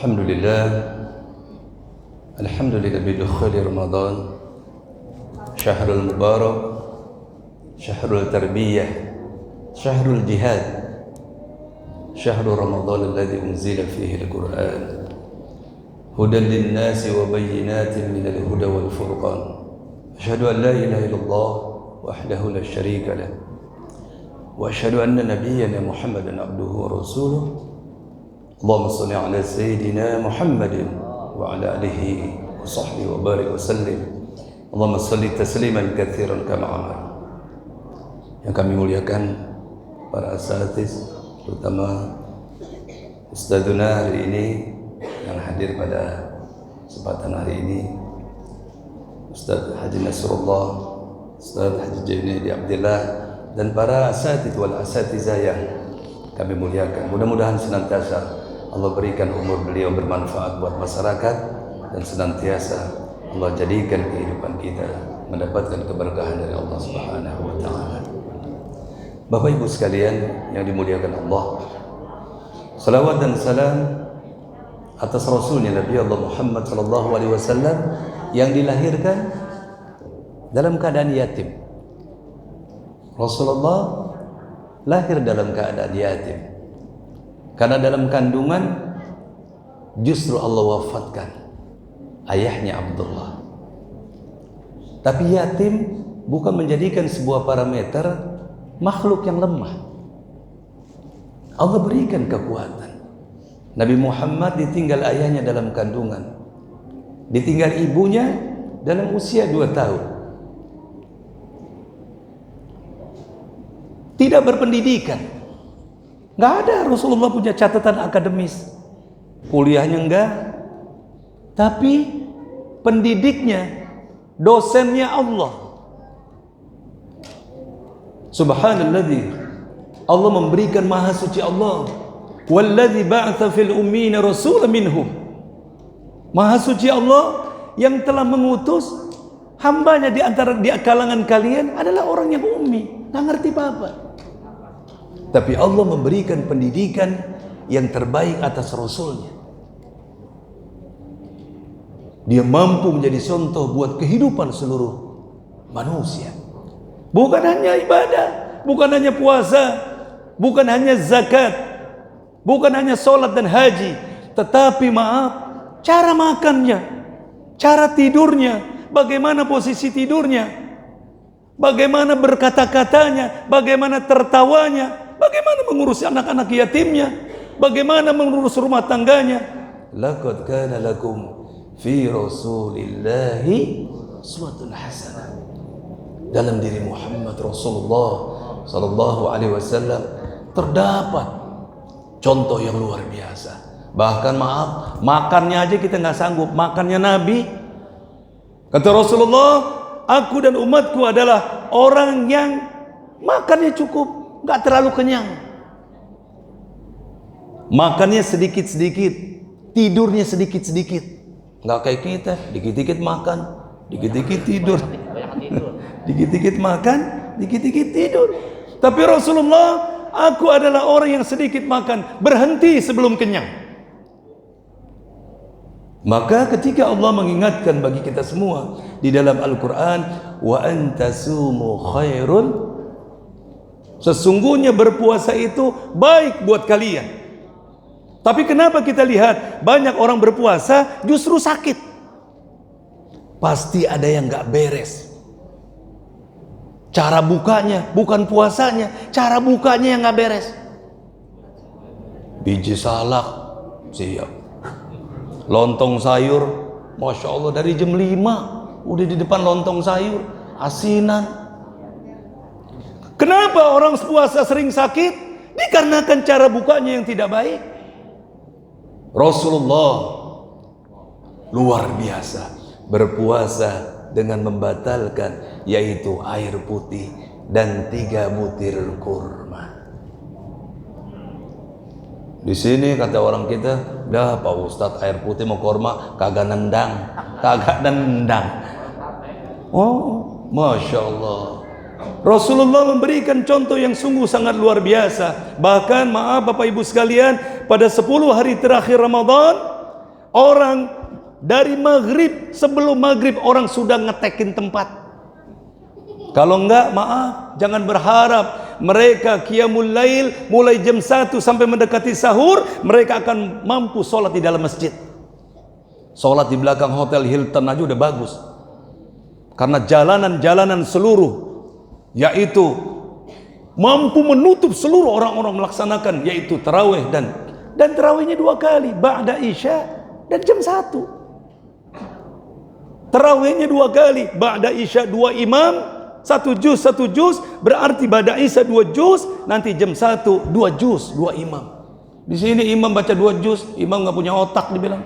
Alhamdulillah bidukhuli Ramadan syahrul mubarak, syahrul tarbiyah, syahrul jihad, syahrul Ramadan alladhi unzila fihi al-Quran hudan lin-nasi wa bayyinatin minal huda wal furqan. Asyhadu an la ilaha illallah wahdahu la syarika lah wa asyhadu anna nabiyyana Muhammadan abduhu wa rasuluh. Allahumma salli ala sayyidina Muhammadin wa ala alihi wa sahbihi wa barik wa sallim. Allahumma salli tasliman katsiran kama amar. Yang kami muliakan para asatiz, terutama ustadzuna hari ini yang hadir pada kesempatan hari ini, Ustadz Haji Nasrullah, Ustadz Haji Junaidi Abdillah, dan para asatidz wal asatizah yang kami muliakan. Mudah-mudahan senantiasa Allah berikan umur beliau bermanfaat buat masyarakat, dan senantiasa Allah jadikan kehidupan kita mendapatkan keberkahan dari Allah Subhanahu wa taala. Bapak Ibu sekalian yang dimuliakan Allah, salawat dan salam atas Rasulnya Nabi Allah Muhammad sallallahu alaihi wasallam yang dilahirkan dalam keadaan yatim. Rasulullah lahir dalam keadaan yatim karena dalam kandungan justru Allah wafatkan ayahnya Abdullah. Tapi yatim bukan menjadikan sebuah parameter makhluk yang lemah. Allah berikan kekuatan. Nabi Muhammad ditinggal ayahnya dalam kandungan, ditinggal ibunya dalam usia 2 tahun. Tidak berpendidikan, nggak ada. Rasulullah punya catatan akademis, kuliahnya enggak, tapi pendidiknya, dosennya Allah. Subhanalladzi, Allah memberikan maha suci Allah. Walladzi ba'atsa fil ummiyina rasulan minhum. Maha suci Allah yang telah mengutus hambanya di kalangan kalian adalah orang yang ummi, nggak ngerti apa-apa. Tapi Allah memberikan pendidikan yang terbaik atas Rasulnya. Dia mampu menjadi contoh buat kehidupan seluruh manusia. Bukan hanya ibadah, bukan hanya puasa, bukan hanya zakat, bukan hanya sholat dan haji, tetapi cara makannya, cara tidurnya, bagaimana posisi tidurnya, bagaimana berkata-katanya, bagaimana tertawanya, bagaimana mengurus anak-anak yatimnya, bagaimana mengurus rumah tangganya. Laqad kana lakum fi Rasulillahi uswatun hasanah. Dalam diri Muhammad Rasulullah sallallahu alaihi wasallam terdapat contoh yang luar biasa. Bahkan makannya aja kita nggak sanggup. Makannya Nabi, kata Rasulullah, aku dan umatku adalah orang yang makannya cukup, nggak terlalu kenyang. Makannya sedikit-sedikit, tidurnya sedikit-sedikit. Nggak kayak kita, dikit-dikit makan, dikit-dikit tidur. Dikit-dikit makan, dikit-dikit tidur. Tapi Rasulullah, aku adalah orang yang sedikit makan, berhenti sebelum kenyang. Maka ketika Allah mengingatkan bagi kita semua di dalam Al-Quran, wa antasumu khairun, sesungguhnya berpuasa itu baik buat kalian. Tapi kenapa kita lihat banyak orang berpuasa justru sakit? Pasti ada yang gak beres. Cara bukanya, bukan puasanya, cara bukanya yang gak beres. Biji salak, siap. Lontong sayur, Masya Allah, dari jam 5 udah di depan lontong sayur, asinan. Kenapa orang puasa sering sakit? Dikarenakan cara bukanya yang tidak baik. Rasulullah luar biasa berpuasa dengan membatalkan, yaitu air putih dan 3 butir kurma. Di sini kata orang kita, dah Pak Ustadz air putih mau kurma kagak nendang. Oh, Masya Allah. Rasulullah memberikan contoh yang sungguh sangat luar biasa. Bahkan maaf Bapak Ibu sekalian, pada 10 hari terakhir Ramadan, Orang dari maghrib, sebelum maghrib orang sudah ngetekin tempat. Kalau enggak, maaf, jangan berharap mereka qiyamul lail mulai jam 1 sampai mendekati sahur, mereka akan mampu sholat di dalam masjid. Sholat di belakang hotel Hilton aja udah bagus. Karena jalanan-jalanan seluruh, yaitu mampu menutup seluruh orang-orang melaksanakan, yaitu tarawih dan tarawihnya 2 kali, ba'da isya dan jam 1. Tarawihnya 2 kali, ba'da isya 2 imam, 1 juz, berarti ba'da isya 2 juz, nanti jam 1 2 juz, 2 imam. Di sini imam baca 2 juz, imam nggak punya otak dibilang.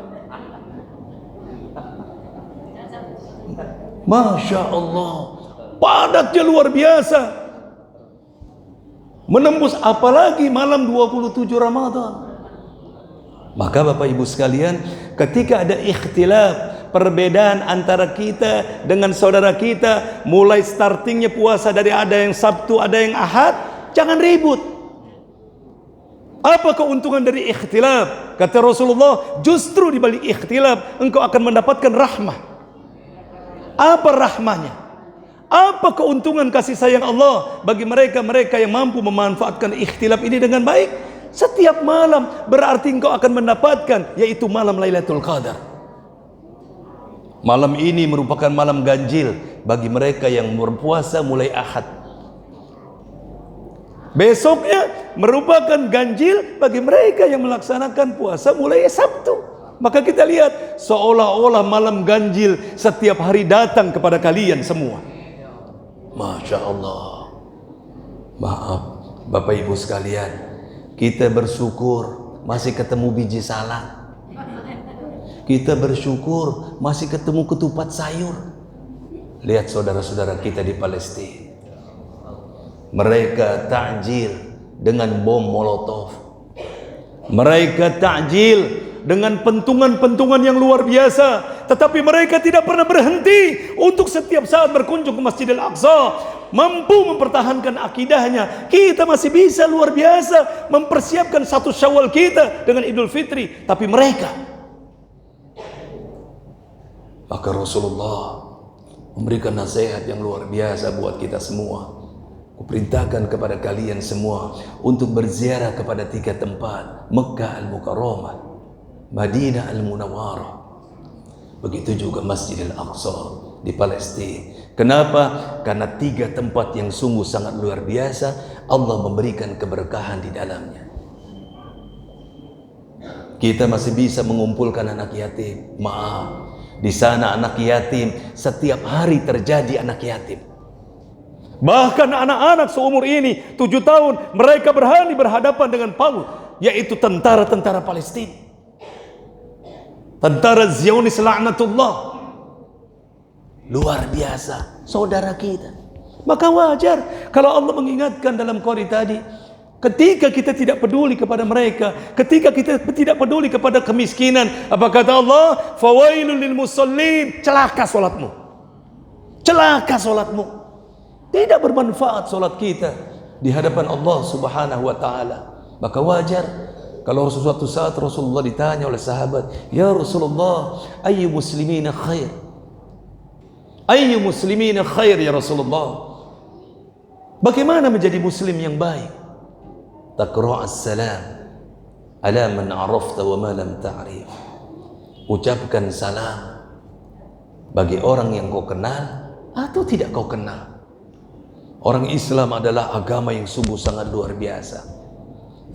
Masya Allah, padatnya luar biasa. Menembus apalagi malam 27 Ramadan. Maka Bapak Ibu sekalian, ketika ada ikhtilaf, perbedaan antara kita dengan saudara kita, mulai startingnya puasa dari ada yang Sabtu, ada yang Ahad, jangan ribut. Apa keuntungan dari ikhtilaf? Kata Rasulullah, justru di balik ikhtilaf engkau akan mendapatkan rahmah. Apa rahmahnya? Apa keuntungan kasih sayang Allah bagi mereka-mereka yang mampu memanfaatkan ikhtilaf ini dengan baik? Setiap malam berarti engkau akan mendapatkan, yaitu malam Lailatul Qadar. Malam ini merupakan malam ganjil bagi mereka yang berpuasa mulai Ahad. Besoknya merupakan ganjil bagi mereka yang melaksanakan puasa mulai Sabtu. Maka kita lihat seolah-olah malam ganjil setiap hari datang kepada kalian semua. Masya Allah. Maaf Bapak Ibu sekalian, kita bersyukur masih ketemu biji salad. Kita bersyukur masih ketemu ketupat sayur. Lihat saudara-saudara kita di Palestina, mereka takjil dengan bom molotov. Mereka takjil dengan pentungan-pentungan yang luar biasa. Tetapi mereka tidak pernah berhenti untuk setiap saat berkunjung ke Masjidil Aqsa, mampu mempertahankan akidahnya. Kita masih bisa luar biasa mempersiapkan 1 Syawal kita dengan Idul Fitri. Tapi mereka, maka Rasulullah memberikan nasihat yang luar biasa buat kita semua. Kuperintahkan kepada kalian semua untuk berziarah kepada 3 tempat: Mekah Al-Mukarramah, Madinah Al-Munawwarah, begitu juga Masjidil Aqsa di Palestina. Kenapa? Karena 3 tempat yang sungguh sangat luar biasa. Allah memberikan keberkahan di dalamnya. Kita masih bisa mengumpulkan anak yatim. Maaf, di sana anak yatim setiap hari terjadi anak yatim. Bahkan anak-anak seumur ini 7 tahun mereka berani berhadapan dengan Paul, yaitu tentara-tentara Palestina, tentara Zionis laknatullah. Luar biasa saudara kita. Maka wajar kalau Allah mengingatkan dalam Qur'an tadi, ketika kita tidak peduli kepada mereka, ketika kita tidak peduli kepada kemiskinan, apa kata Allah? Fawailul lil musallin, celaka salatmu. Celaka salatmu. Tidak bermanfaat salat kita di hadapan Allah Subhanahu wa taala. Maka wajar kalau suatu saat Rasulullah ditanya oleh sahabat, "Ya Rasulullah, ayyu muslimina khair?" Ayyu muslimina khair ya Rasulullah? Bagaimana menjadi muslim yang baik? Taqra'as salam ala man 'arafta wa ma lam ta'rif. Ucapkan salam bagi orang yang kau kenal atau tidak kau kenal. Orang Islam adalah agama yang sungguh sangat luar biasa,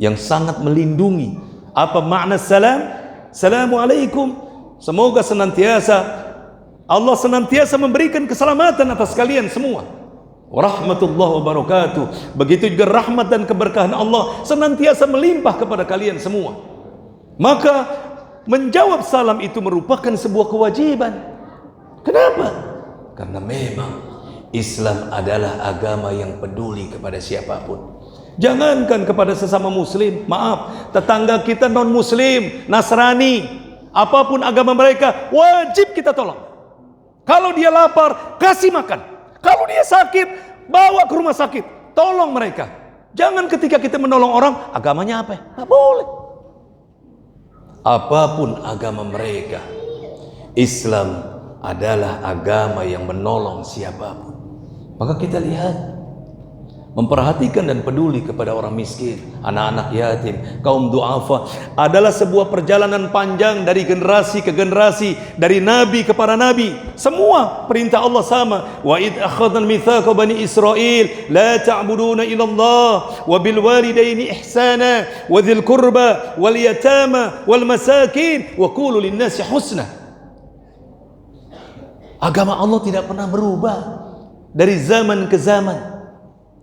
yang sangat melindungi. Apa makna salam? Assalamualaikum. Semoga Allah senantiasa memberikan keselamatan atas kalian semua. Warahmatullahi wabarakatuh. Begitu juga rahmat dan keberkahan Allah senantiasa melimpah kepada kalian semua. Maka menjawab salam itu merupakan sebuah kewajiban. Kenapa? Karena memang Islam adalah agama yang peduli kepada siapapun. Jangankan kepada sesama muslim, maaf, tetangga kita non muslim, Nasrani, apapun agama mereka, wajib kita tolong. Kalau dia lapar, kasih makan. Kalau dia sakit, bawa ke rumah sakit. Tolong mereka. Jangan ketika kita menolong orang, agamanya apa? Nggak boleh. apapun agama mereka, Islam adalah agama yang menolong siapapun. Maka kita lihat, memperhatikan dan peduli kepada orang miskin, anak-anak yatim, kaum du'afa adalah sebuah perjalanan panjang dari generasi ke generasi, dari nabi kepada nabi. Semua perintah Allah sama. Wa id akhadna mitsaqa bani Israil la ta'buduna illallah wa bil walidaini ihsana wa dzil qurba wal yatama wal masakin wa qulu lin nasi husna. Agama Allah tidak pernah berubah dari zaman ke zaman.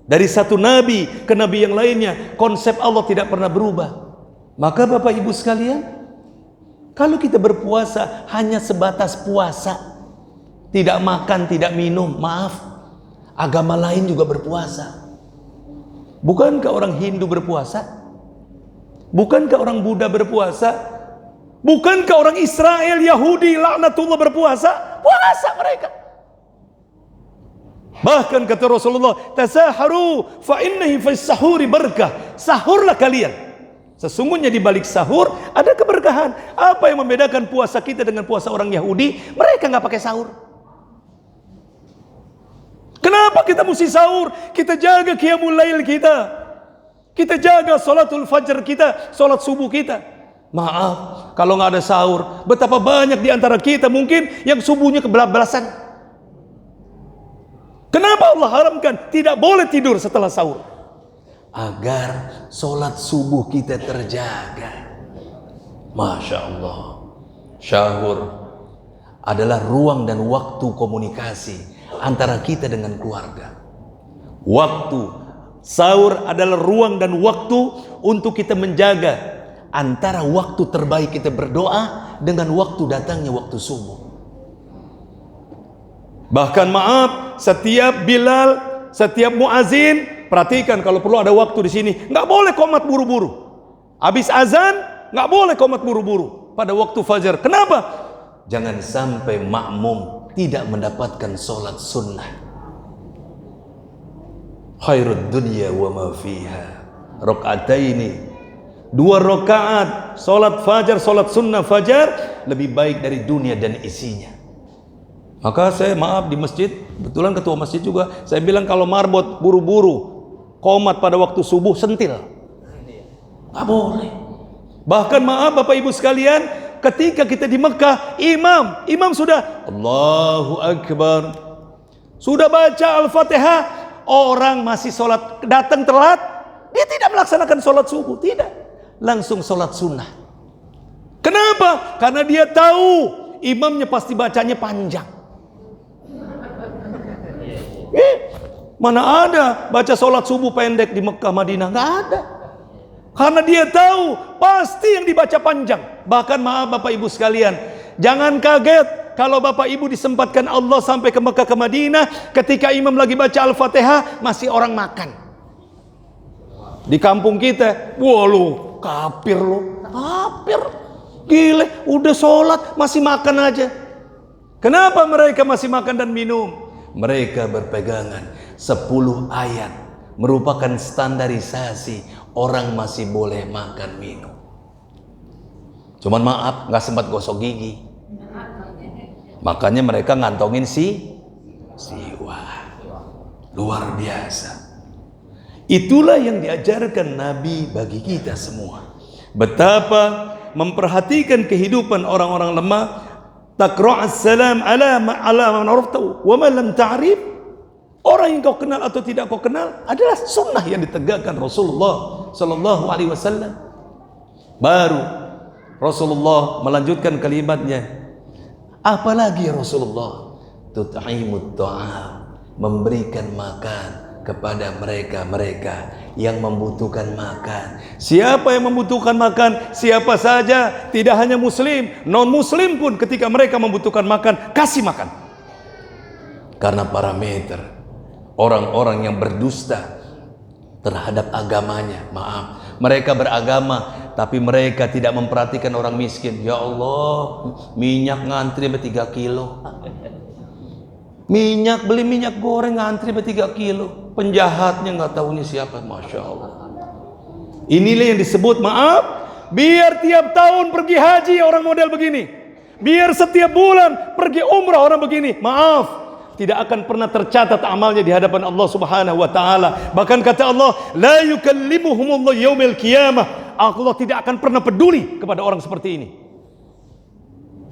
Dari satu nabi ke nabi yang lainnya, konsep Allah tidak pernah berubah. Maka Bapak Ibu sekalian, kalau kita berpuasa hanya sebatas puasa, tidak makan, tidak minum, maaf, agama lain juga berpuasa. Bukankah orang Hindu berpuasa? Bukankah orang Buddha berpuasa? Bukankah orang Israel, Yahudi, laknatullah berpuasa? Puasa mereka. Bahkan kata Rasulullah, tasaharu fa innahi fis sahuri barakah. Sahurlah kalian. Sesungguhnya di balik sahur ada keberkahan. Apa yang membedakan puasa kita dengan puasa orang Yahudi? Mereka nggak pakai sahur. Kenapa kita mesti sahur? Kita jaga qiyamul lail kita. Kita jaga salatul fajr kita, salat subuh kita. Maaf, kalau nggak ada sahur, betapa banyak di antara kita mungkin yang subuhnya kebablasan. Kenapa Allah haramkan tidak boleh tidur setelah sahur? Agar solat subuh kita terjaga. Masya Allah. Sahur adalah ruang dan waktu komunikasi antara kita dengan keluarga. Waktu sahur adalah ruang dan waktu untuk kita menjaga antara waktu terbaik kita berdoa dengan waktu datangnya waktu subuh. Bahkan maaf, setiap Bilal, setiap muazin, perhatikan kalau perlu ada waktu di sini, nggak boleh qomat buru-buru. Habis azan, nggak boleh qomat buru-buru pada waktu fajar. Kenapa? Jangan sampai makmum tidak mendapatkan sholat sunnah. Khairud dunya wa ma fiha. Rakaataini, 2 rakaat sholat fajar, sholat sunnah fajar lebih baik dari dunia dan isinya. Maka saya maaf di masjid, kebetulan ketua masjid juga, saya bilang kalau marbot buru-buru qomat pada waktu subuh sentil, nggak boleh. Bahkan maaf Bapak Ibu sekalian, ketika kita di Mekah, imam sudah Allahu Akbar, sudah baca Al-Fatihah, orang masih sholat, datang telat, dia tidak melaksanakan sholat subuh, tidak, langsung sholat sunnah. Kenapa? Karena dia tahu imamnya pasti bacanya panjang. Mana ada baca sholat subuh pendek di Mekah Madinah? Nggak ada. Karena dia tahu pasti yang dibaca panjang. Bahkan maaf Bapak Ibu sekalian, jangan kaget kalau Bapak Ibu disempatkan Allah sampai ke Mekah ke Madinah, ketika imam lagi baca Al-Fatihah masih orang makan. Di kampung kita, wah lu kafir lu, kafir, gile, udah sholat masih makan aja. Kenapa mereka masih makan dan minum? Mereka berpegangan 10 ayat merupakan standarisasi orang masih boleh makan minum. Cuman maaf, nggak sempat gosok gigi. Makanya mereka ngantongin siwa. Luar biasa. Itulah yang diajarkan Nabi bagi kita semua. Betapa memperhatikan kehidupan orang-orang lemah. Taqra'as salam ala man araftahu wa man lam ta'rif. Orang yang kau kenal atau tidak kau kenal adalah sunnah yang ditegakkan Rasulullah sallallahu alaihi wasallam. Baru Rasulullah melanjutkan kalimatnya. Apalagi Rasulullah tut'imut ta'am, memberikan makan kepada mereka yang membutuhkan makan. Siapa yang membutuhkan makan? Siapa saja, tidak hanya muslim, non muslim pun ketika mereka membutuhkan makan, kasih makan. Karena parameter orang-orang yang berdusta terhadap agamanya, maaf, mereka beragama tapi mereka tidak memperhatikan orang miskin. Ya Allah, minyak ngantri 3 kilo. Beli minyak goreng ngantri 3 kilo. Penjahatnya nggak tahu ini siapa, masya Allah. Inilah yang disebut maaf Biar tiap tahun pergi haji orang model begini. Biar setiap bulan pergi umrah orang begini. Maaf, tidak akan pernah tercatat amalnya di hadapan Allah Subhanahu wa taala. Bahkan kata Allah, la yukallimuhumullahu yaumil qiyamah. Allah tidak akan pernah peduli kepada orang seperti ini.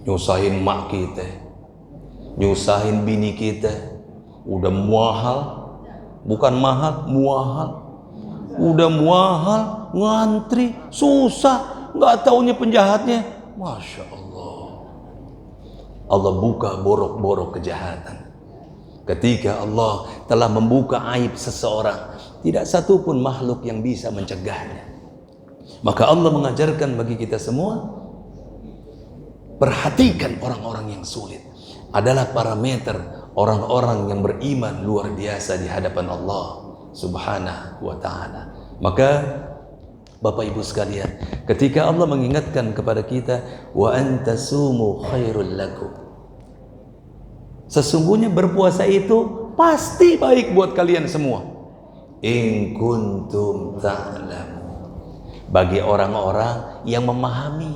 Nyusahin mak kita, nyusahin bini kita. Udah muahal, bukan mahal, muahal. Udah muahal, ngantri, susah, nggak taunya penjahatnya. Masya Allah. Allah buka borok-borok kejahatan. Ketika Allah telah membuka aib seseorang, tidak satu pun makhluk yang bisa mencegahnya. Maka Allah mengajarkan bagi kita semua, perhatikan orang-orang yang sulit. Adalah parameter orang-orang yang beriman luar biasa di hadapan Allah Subhanahu wa ta'ala. Maka Bapak Ibu sekalian, ketika Allah mengingatkan kepada kita, wa antasumu khairul lakum, sesungguhnya berpuasa itu pasti baik buat kalian semua. In kuntum ta'lamun, bagi orang-orang yang memahami,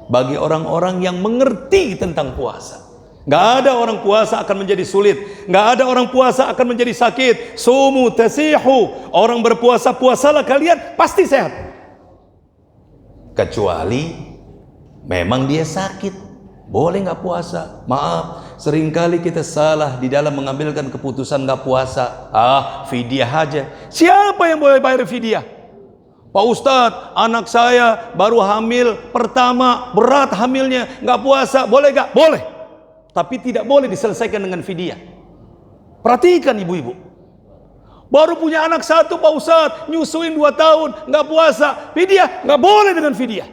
bagi orang-orang yang mengerti tentang puasa. Nggak ada orang puasa akan menjadi sulit, nggak ada orang puasa akan menjadi sakit. Sumu tasihu, orang berpuasa puasalah kalian pasti sehat. Kecuali memang dia sakit, boleh nggak puasa. Maaf, seringkali kita salah di dalam mengambilkan keputusan nggak puasa. Fidyah aja. Siapa yang boleh bayar fidyah? Pak Ustadz, anak saya baru hamil pertama, berat hamilnya, nggak puasa, boleh nggak? Boleh. Tapi tidak boleh diselesaikan dengan fidyah. Perhatikan ibu-ibu. Baru punya anak satu Pak Ustadz, nyusuin 2 tahun, nggak puasa, fidyah, nggak boleh dengan fidyah.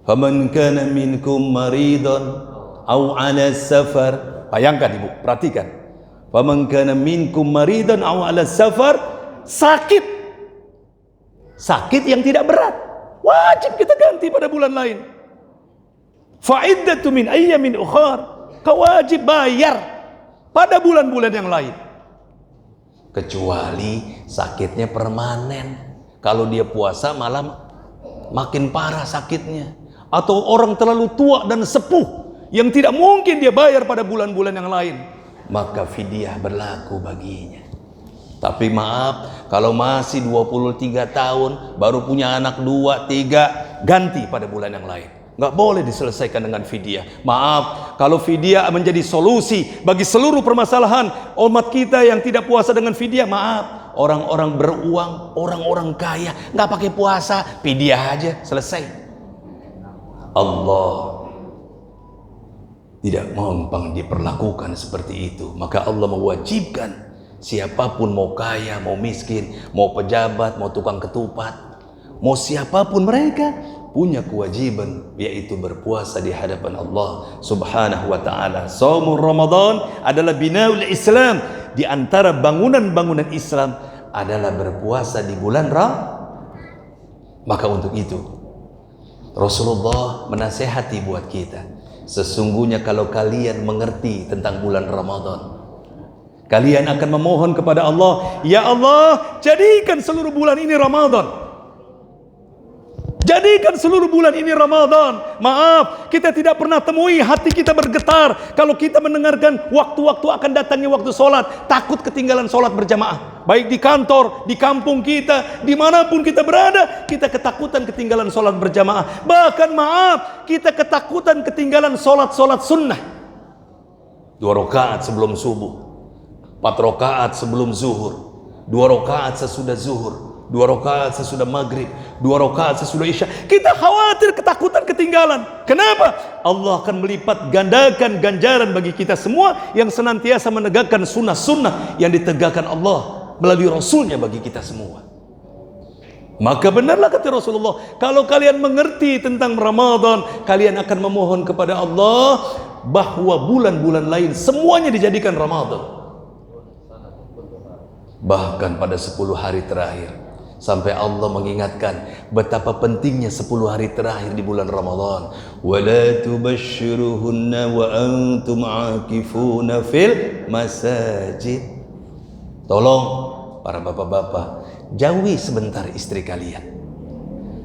Faman kana minkum maridun aw ala safar. Bayangkan ibu, perhatikan. Faman kana minkum maridun aw ala safar, sakit. Sakit yang tidak berat, wajib kita ganti pada bulan lain. Fa'iddatu min ayyamin ukhar, kau wajib bayar pada bulan-bulan yang lain. Kecuali sakitnya permanen. Kalau dia puasa malam makin parah sakitnya. Atau orang terlalu tua dan sepuh yang tidak mungkin dia bayar pada bulan-bulan yang lain, maka fidyah berlaku baginya. Tapi maaf, kalau masih 23 tahun, baru punya anak 2, 3, ganti pada bulan yang lain. Nggak boleh diselesaikan dengan fidyah. Maaf, kalau fidyah menjadi solusi bagi seluruh permasalahan umat kita yang tidak puasa dengan fidyah, maaf, orang-orang beruang, orang-orang kaya nggak pakai puasa, fidyah aja, selesai. Allah tidak gampang diperlakukan seperti itu. Maka Allah mewajibkan siapapun, mau kaya, mau miskin, mau pejabat, mau tukang ketupat, mau siapapun mereka, punya kewajiban, yaitu berpuasa di hadapan Allah Subhanahu wa ta'ala. Shaumur Ramadan adalah binaul Islam. Di antara bangunan-bangunan Islam adalah berpuasa di bulan Maka untuk itu Rasulullah menasihati buat kita, sesungguhnya kalau kalian mengerti tentang bulan Ramadan, kalian akan memohon kepada Allah, ya Allah, jadikan seluruh bulan ini Ramadan. Jadikan seluruh bulan ini Ramadan. Maaf, kita tidak pernah temui hati kita bergetar kalau kita mendengarkan waktu-waktu akan datangnya waktu sholat, takut ketinggalan sholat berjamaah. Baik di kantor, di kampung kita, dimanapun kita berada, kita ketakutan ketinggalan sholat berjamaah. Bahkan maaf, kita ketakutan ketinggalan sholat-sholat sunnah. 2 rakaat sebelum subuh, 4 rakaat sebelum zuhur, 2 rakaat sesudah zuhur, 2 rakaat sesudah maghrib, 2 rakaat sesudah isya. Kita khawatir, ketakutan ketinggalan. Kenapa? Allah akan melipat gandakan ganjaran bagi kita semua yang senantiasa menegakkan sunnah-sunnah yang ditegakkan Allah melalui Rasulnya bagi kita semua. Maka benarlah kata Rasulullah, kalau kalian mengerti tentang Ramadan, kalian akan memohon kepada Allah bahwa bulan-bulan lain semuanya dijadikan Ramadan. Bahkan pada 10 hari terakhir, sampai Allah mengingatkan betapa pentingnya 10 hari terakhir di bulan Ramadan. Wala tubashshiruhunna wa antum aakifuna fil masajid. Tolong para bapak-bapak, jauhi sebentar istri kalian.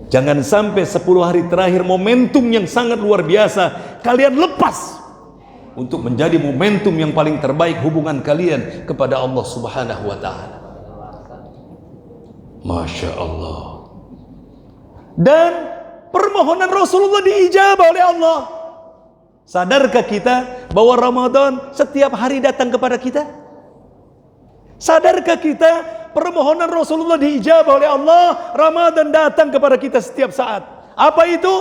Jangan sampai 10 hari terakhir momentum yang sangat luar biasa kalian lepas untuk menjadi momentum yang paling terbaik hubungan kalian kepada Allah Subhanahu wa taala. Masya Allah. Dan permohonan Rasulullah diijabah oleh Allah. Sadarkah kita bahwa Ramadan setiap hari datang kepada kita? Sadarkah kita permohonan Rasulullah diijabah oleh Allah? Ramadan datang kepada kita setiap saat. Apa itu?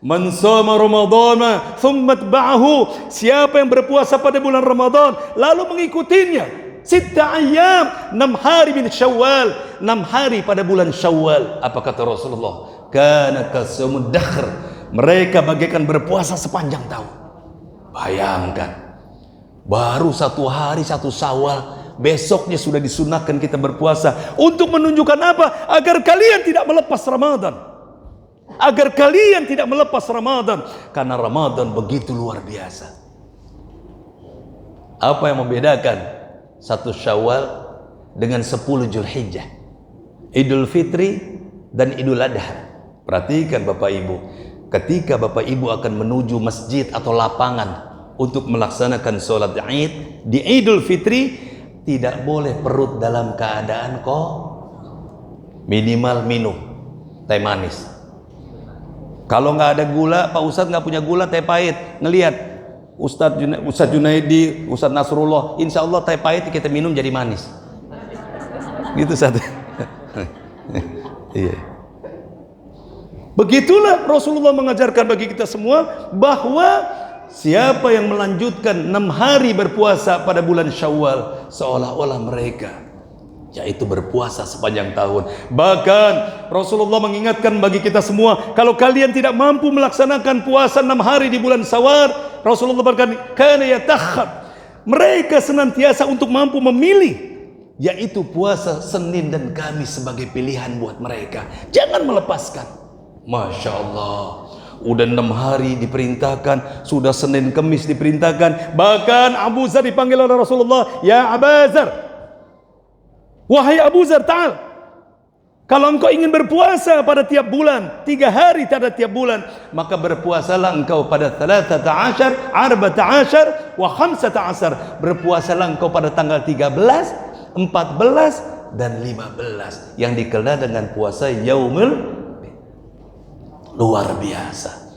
Man shoma Ramadhana thumma atba'ahu, siapa yang berpuasa pada bulan Ramadan lalu mengikutinya 6 ayyam, 6 hari min Syawal, 6 hari pada bulan Syawal. Apa kata Rasulullah? Kana kasumud dakhr, mereka bagaikan berpuasa sepanjang tahun. Bayangkan, baru 1 hari 1 Syawal, besoknya sudah disunahkan kita berpuasa. Untuk menunjukkan apa? Agar kalian tidak melepas Ramadan. Agar kalian tidak melepas Ramadan. Karena Ramadan begitu luar biasa. Apa yang membedakan 1 Syawal dengan 10 Zulhijjah? Idul Fitri dan Idul Adha. Perhatikan Bapak Ibu, ketika Bapak Ibu akan menuju masjid atau lapangan untuk melaksanakan sholat Id di Idul Fitri, tidak boleh perut dalam keadaan minimal minum teh manis. Kalau nggak ada gula, Pak Ustadz nggak punya gula, teh pahit. Ngelihat Ustadz Junaidi, Ustadz Nasrullah, insya Allah teh pahit kita minum jadi manis. Gitu satu. Iya. Begitulah Rasulullah mengajarkan bagi kita semua bahwa siapa yang melanjutkan 6 hari berpuasa pada bulan Syawal, seolah-olah mereka yaitu berpuasa sepanjang tahun. Bahkan Rasulullah mengingatkan bagi kita semua, kalau kalian tidak mampu melaksanakan puasa 6 hari di bulan Syawal, Rasulullah berkata, kana yatakhad, mereka senantiasa untuk mampu memilih, yaitu puasa Senin dan Kamis sebagai pilihan buat mereka. Jangan melepaskan. Masya Allah, udah 6 hari diperintahkan, sudah Senin Kamis diperintahkan. Bahkan Abu Zar dipanggil oleh Rasulullah, ya Abu Zar, wahai Abu Zar, ta'al, kalau engkau ingin berpuasa pada tiap bulan, 3 hari pada tiap bulan, maka berpuasalah engkau pada 13, 14, wa 15. Berpuasalah engkau pada tanggal 13, 14, dan 15 yang dikenal dengan puasa Yaumul. Luar biasa.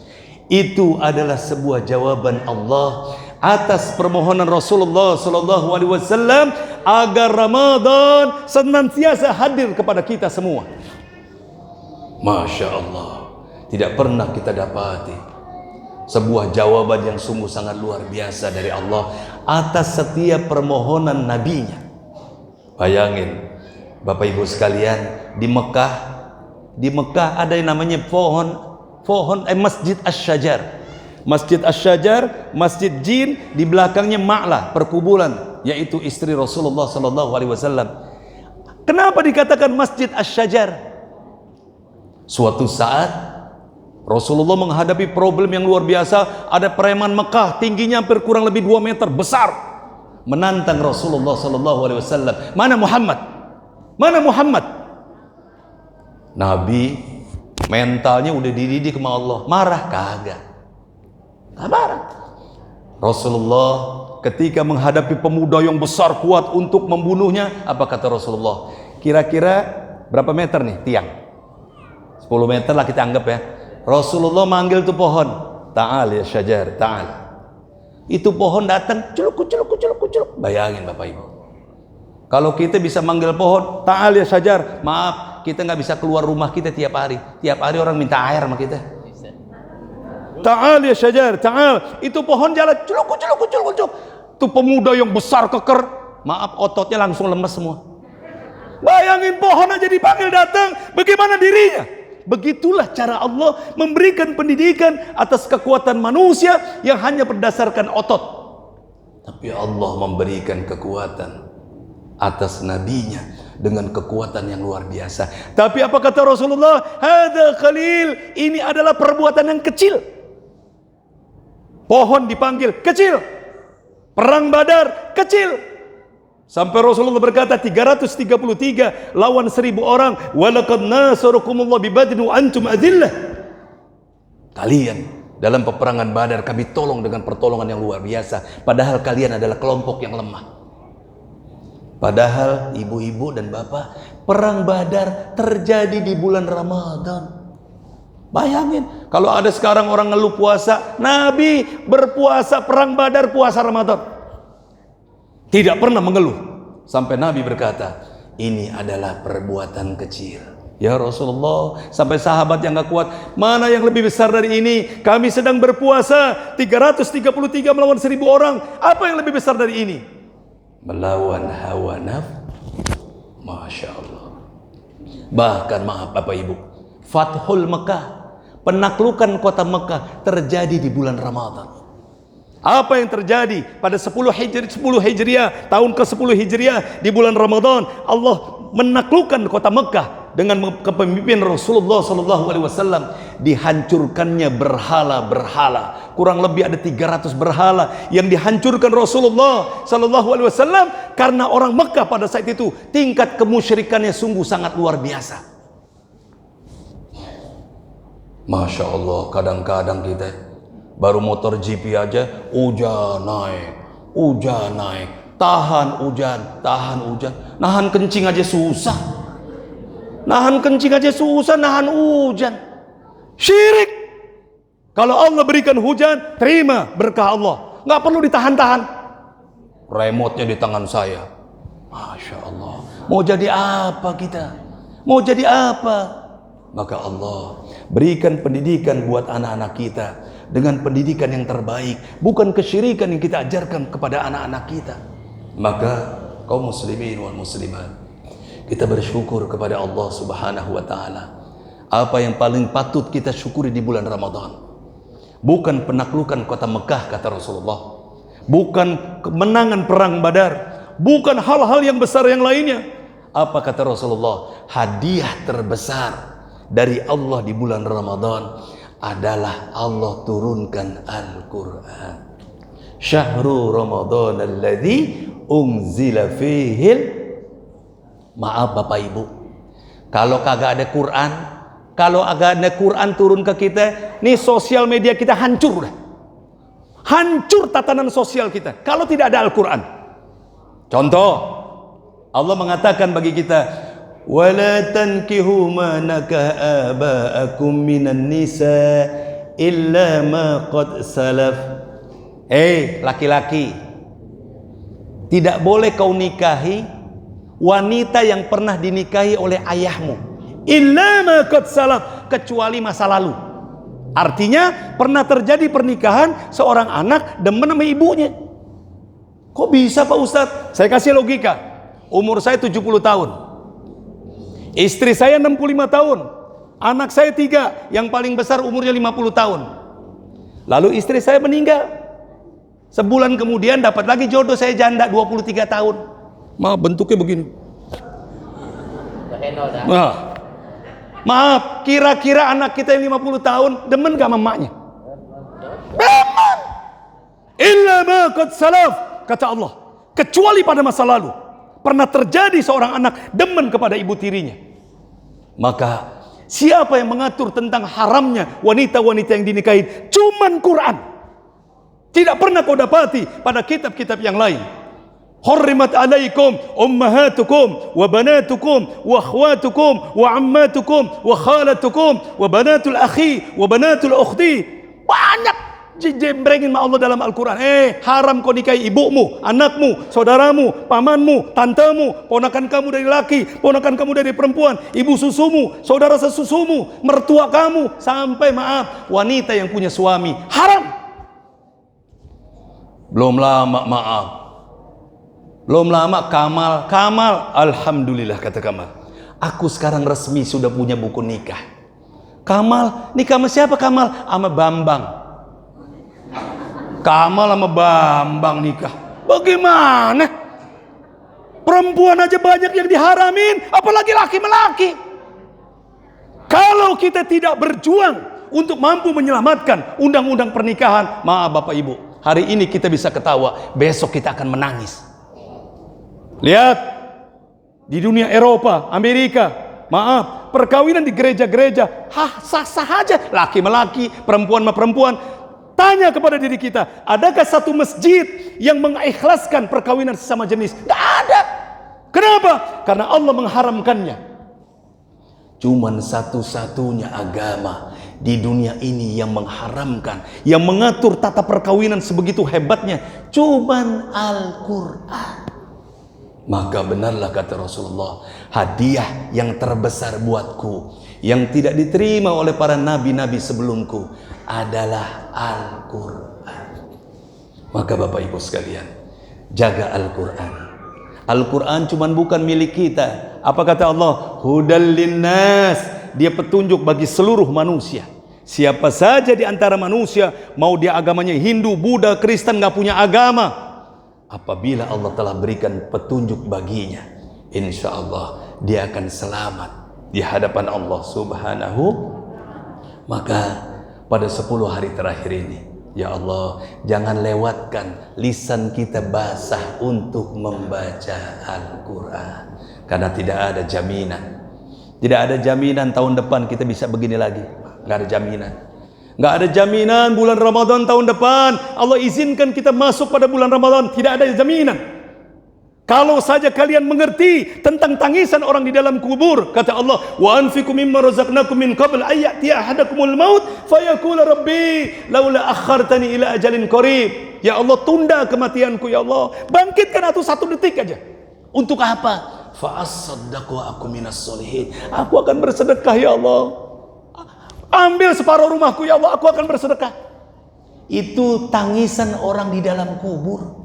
Itu adalah sebuah jawaban Allah atas permohonan Rasulullah sallallahu alaihi wasallam agar Ramadan senantiasa hadir kepada kita semua. Masya Allah, tidak pernah kita dapati sebuah jawaban yang sungguh sangat luar biasa dari Allah atas setiap permohonan nabinya. Bayangin Bapak Ibu sekalian, di Mekah ada yang namanya Masjid Asy-Syajar. Masjid Asy-Syajar, Masjid Jin, di belakangnya Ma'lah, perkuburan, yaitu istri Rasulullah sallallahu alaihi wasallam. Kenapa dikatakan Masjid Asy-Syajar? Suatu saat Rasulullah menghadapi problem yang luar biasa. Ada preman Mekah, tingginya hampir kurang lebih 2 meter, besar, menantang Rasulullah sallallahu alaihi wasallam. Mana Muhammad? Mana Muhammad? Nabi mentalnya udah dididik sama Allah, marah kagak? Gak marah. Rasulullah ketika menghadapi pemuda yang besar kuat untuk membunuhnya, apa kata Rasulullah? Kira-kira berapa meter nih tiang? 10 meter lah kita anggap ya. Rasulullah manggil tuh pohon, ta'al ya syajar, ta'al. Itu pohon datang, culuk. Bayangin Bapak Ibu, kalau kita bisa manggil pohon, ta'al ya syajar, maaf, kita nggak bisa keluar rumah kita tiap hari. Tiap hari orang minta air sama kita. Ta'al ya syajar, ta'al. Itu pohon jalan, culuk. Itu pemuda yang besar keker, maaf, ototnya langsung lemes semua. Bayangin pohon aja dipanggil datang, bagaimana dirinya? Begitulah cara Allah memberikan pendidikan atas kekuatan manusia yang hanya berdasarkan otot. Tapi Allah memberikan kekuatan atas nabinya dengan kekuatan yang luar biasa. Tapi apa kata Rasulullah? Hadza khalil, ini adalah perbuatan yang kecil. Pohon dipanggil kecil, perang Badar kecil, Sampai Rasulullah berkata 333 lawan 1000 orang. Walaqad nasarakumullah bibadrin wa antum adillah. Kalian dalam peperangan Badar kami tolong dengan pertolongan yang luar biasa. Padahal kalian adalah kelompok yang lemah. Padahal ibu-ibu dan bapak, perang Badar terjadi di bulan Ramadan. Bayangin, kalau ada sekarang orang ngeluh puasa, Nabi berpuasa perang Badar, puasa Ramadan. Tidak pernah mengeluh. Sampai Nabi berkata, ini adalah perbuatan kecil. Ya Rasulullah, sampai sahabat yang gak kuat, mana yang lebih besar dari ini? Kami sedang berpuasa 333 melawan 1000 orang. Apa yang lebih besar dari ini? Melawan hawa nafsu. Masya Allah. Bahkan maaf Bapak Ibu, Fathul Mekah, penaklukan kota Mekah terjadi di bulan Ramadan. Apa yang terjadi pada 10 Hijriah, tahun ke-10 Hijriah di bulan Ramadan, Allah menaklukkan kota Mekah dengan kepemimpinan Rasulullah SAW. Dihancurkannya berhala-berhala, kurang lebih ada 300 berhala yang dihancurkan Rasulullah SAW karena orang Mekah pada saat itu tingkat kemusyrikannya sungguh sangat luar biasa. Masya Allah, kadang-kadang kita baru motor GP aja, hujan naik, tahan hujan. Nahan kencing aja susah. Nahan hujan. Syirik. Kalau Allah berikan hujan, terima berkah Allah. Nggak perlu ditahan-tahan. Remote-nya di tangan saya. Masya Allah. Mau jadi apa kita? Mau jadi apa? Maka Allah berikan pendidikan buat anak-anak kita dengan pendidikan yang terbaik, bukan kesyirikan yang kita ajarkan kepada anak-anak kita. Maka kaum muslimin wal muslimat, kita bersyukur kepada Allah Subhanahu wa taala. Apa yang paling patut kita syukuri di bulan Ramadan bukan penaklukan kota Mekah kata Rasulullah, bukan kemenangan perang Badar, bukan hal-hal yang besar yang lainnya. Apa kata Rasulullah? Hadiah terbesar dari Allah di bulan Ramadan adalah Allah turunkan Al-Quran. Syahrul Ramadan alladzi unzila fihil. Maaf Bapak Ibu, kalau kagak ada Quran, kalau agak ada Quran turun ke kita, nih sosial media kita hancur udah. Hancur tatanan sosial kita kalau tidak ada Al-Quran. Contoh, Allah mengatakan bagi kita, وَلَا تَنْكِهُوا مَا نَكَحَ آبَاءَكُمْ مِنَ النِّسَاءِ إِلَّا مَا قَدْ سَلَفَ. Laki-laki, tidak boleh kau nikahi wanita yang pernah dinikahi oleh ayahmu, illa ma qad salaf, kecuali masa lalu. Artinya pernah terjadi pernikahan seorang anak demen sama ibunya. Kok bisa Pak Ustadz? Saya kasih logika. Umur saya 70 tahun, istri saya 65 tahun, anak saya 3, yang paling besar umurnya 50 tahun. Lalu istri saya meninggal. Sebulan kemudian dapat lagi jodoh, saya janda 23 tahun. Bentuknya begini. Nah, maaf, kira-kira anak kita yang 50 tahun demen gak sama emaknya? Demen. Illa ma qad salaf, kata Allah, kecuali pada masa lalu pernah terjadi seorang anak demen kepada ibu tirinya. Maka siapa yang mengatur tentang haramnya wanita-wanita yang dinikahi? Cuman Quran. Tidak pernah kau dapati pada kitab-kitab yang lain. Hurrimat alaikum ummahatukum wa banatukum wa akhwatukum wa ammatukum wa khalatukum wa banatul akhi wa banatul ukhti. Banyak dijembrengin sama Allah dalam Al-Quran. Haram kau nikahi ibumu, anakmu, saudaramu, pamanmu, tantemu, ponakan kamu dari laki, ponakan kamu dari perempuan, ibu susumu, saudara sesusumu, mertua kamu, sampai maaf, wanita yang punya suami. Haram. Belum lama Kamal, alhamdulillah kata Kamal, aku sekarang resmi sudah punya buku nikah. Kamal, nikah sama siapa Kamal? Sama Bambang. Kamal sama Bambang nikah. Bagaimana? Perempuan aja banyak yang diharamin, apalagi laki-laki. Kalau kita tidak berjuang untuk mampu menyelamatkan undang-undang pernikahan, maaf Bapak Ibu, hari ini kita bisa ketawa, besok kita akan menangis. Lihat di dunia Eropa, Amerika, maaf, perkawinan di gereja-gereja sah-sah aja, laki melaki, perempuan sama perempuan. Tanya kepada diri kita, adakah satu masjid yang mengikhlaskan perkawinan sesama jenis? Tidak ada. Kenapa? Karena Allah mengharamkannya. Cuman satu-satunya agama di dunia ini yang mengharamkan, yang mengatur tata perkawinan sebegitu hebatnya, cuman Al-Quran. Maka benarlah kata Rasulullah, hadiah yang terbesar buatku, yang tidak diterima oleh para nabi-nabi sebelumku, adalah Al-Quran. Maka Bapak Ibu sekalian, jaga Al-Quran. Al-Quran cuman bukan milik kita. Apa kata Allah? Hudal linnas. Dia petunjuk bagi seluruh manusia. Siapa saja di antara manusia, mau dia agamanya Hindu, Buddha, Kristen, gak punya agama, apabila Allah telah berikan petunjuk baginya, insya Allah dia akan selamat di hadapan Allah Subhanahu. Maka pada 10 hari terakhir ini, ya Allah, jangan lewatkan lisan kita basah untuk membaca Al-Quran. Karena tidak ada jaminan. Tidak ada jaminan tahun depan kita bisa begini lagi. Nggak ada jaminan. Nggak ada jaminan bulan Ramadan tahun depan Allah izinkan kita masuk pada bulan Ramadan. Tidak ada jaminan. Kalau saja kalian mengerti tentang tangisan orang di dalam kubur, kata Allah, wa anfiqu mimma razaqnakum min qabl ay ya'tiya ahadakumul maut fayaqula rabbi laula akhartani ila ajalin qarib. Ya Allah, tunda kematianku ya Allah. Bangkitkan atau 1 detik aja. Untuk apa? Fa asaddaqu wa aku minas solihin. Aku akan bersedekah ya Allah. Ambil separuh rumahku ya Allah, aku akan bersedekah. Itu tangisan orang di dalam kubur.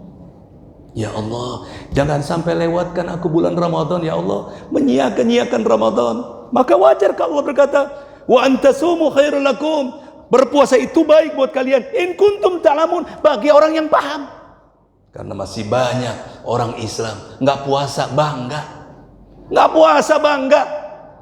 Ya Allah, jangan sampai lewatkan aku bulan Ramadan ya Allah, menyia-nyiakan Ramadan. Maka wajar kalau Allah berkata, wa antasumu khairul lakum. Berpuasa itu baik buat kalian. In kuntum ta'lamun, bagi orang yang paham. Karena masih banyak orang Islam nggak puasa bangga, nggak puasa bangga,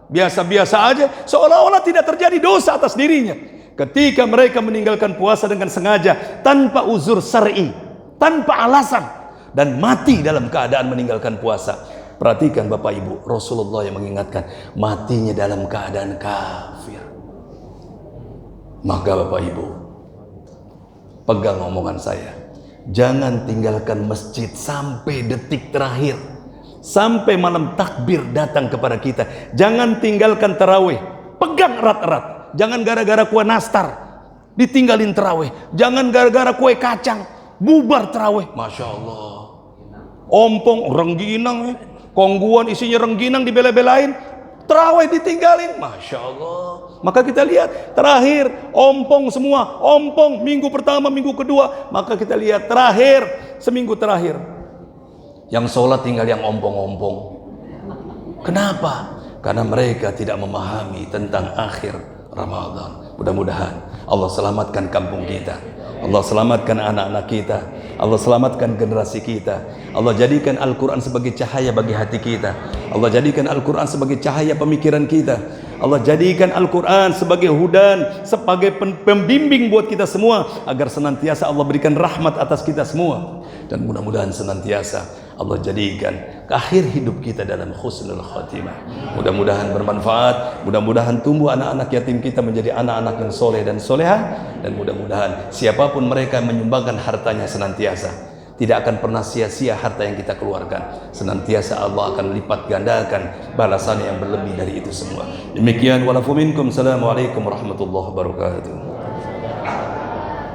biasa-biasa aja, seolah-olah tidak terjadi dosa atas dirinya. Ketika mereka meninggalkan puasa dengan sengaja, tanpa uzur syar'i, tanpa alasan, dan mati dalam keadaan meninggalkan puasa. Perhatikan Bapak Ibu, Rasulullah yang mengingatkan, matinya dalam keadaan kafir. Maka Bapak Ibu, pegang omongan saya, jangan tinggalkan masjid sampai detik terakhir, sampai malam takbir datang kepada kita. Jangan tinggalkan tarawih, pegang erat-erat. Jangan gara-gara kue nastar ditinggalin tarawih. Jangan gara-gara kue kacang bubar tarawih. Masya Allah, ompong rengginang, kongguan isinya rengginang dibela-belain, tarawih ditinggalin. Masya Allah. Maka kita lihat terakhir ompong semua, ompong minggu pertama, minggu kedua. Maka kita lihat terakhir, seminggu terakhir, yang sholat tinggal yang ompong-ompong. Kenapa? Karena mereka tidak memahami tentang akhir Ramadan. Mudah-mudahan Allah selamatkan kampung kita, Allah selamatkan anak-anak kita, Allah selamatkan generasi kita. Allah jadikan Al-Quran sebagai cahaya bagi hati kita. Allah jadikan Al-Quran sebagai cahaya pemikiran kita. Allah jadikan Al-Quran sebagai hudan, sebagai pembimbing buat kita semua, agar senantiasa Allah berikan rahmat atas kita semua. Dan mudah-mudahan senantiasa Allah jadikan akhir hidup kita dalam husnul khatimah. Mudah-mudahan bermanfaat. Mudah-mudahan tumbuh anak-anak yatim kita menjadi anak-anak yang soleh dan soleha. Dan mudah-mudahan siapapun mereka menyumbangkan hartanya senantiasa tidak akan pernah sia-sia harta yang kita keluarkan. Senantiasa Allah akan lipat gandakan balasan yang berlebih dari itu semua. Demikian walafu minkum. Assalamualaikum warahmatullahi wabarakatuh.